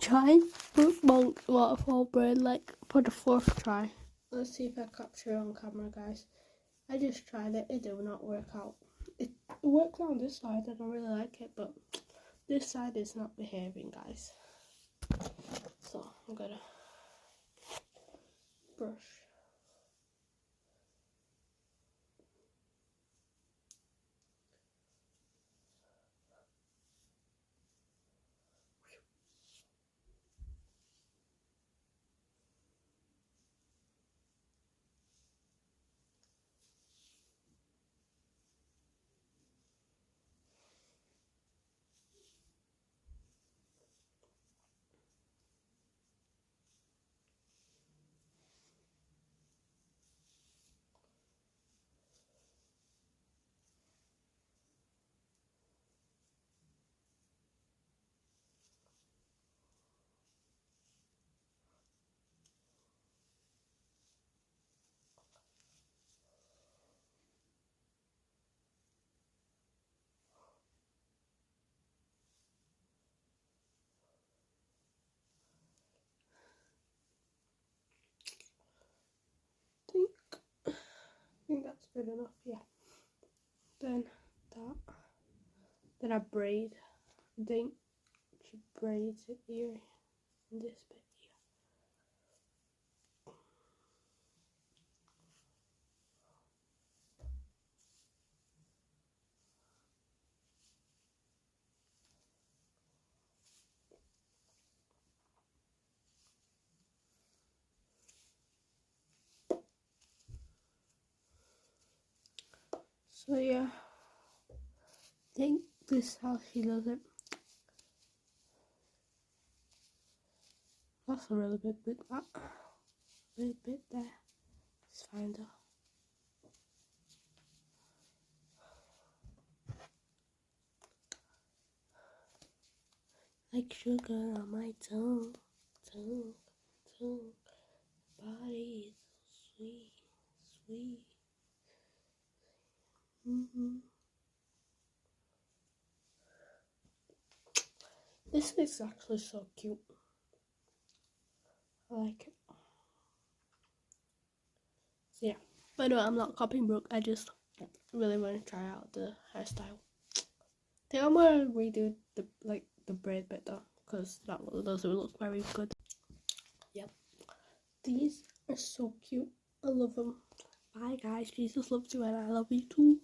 Try Brooke Monk waterfall braid like for the fourth try. Let's see if I capture it on camera, guys. I just tried it. It did not work out. It works on this side. I don't really like it, but this side is not behaving, guys. So I'm gonna brush. I think that's good enough. Yeah. Then that. Then I braid. I think she braids it here in this bit here. So yeah, I think this is how she does it. That's a really big bit, that. Really bit there. Let's find her. Like sugar on my tongue, tongue, tongue. Body is so sweet, sweet. This is actually so cute. I like it. So yeah, but no, I'm not copying Brooke. I just really want to try out the hairstyle. I think I'm gonna redo the braid bit though, because that doesn't look very good. Yep, these are so cute. I love them. Bye guys, Jesus loves you and I love you too.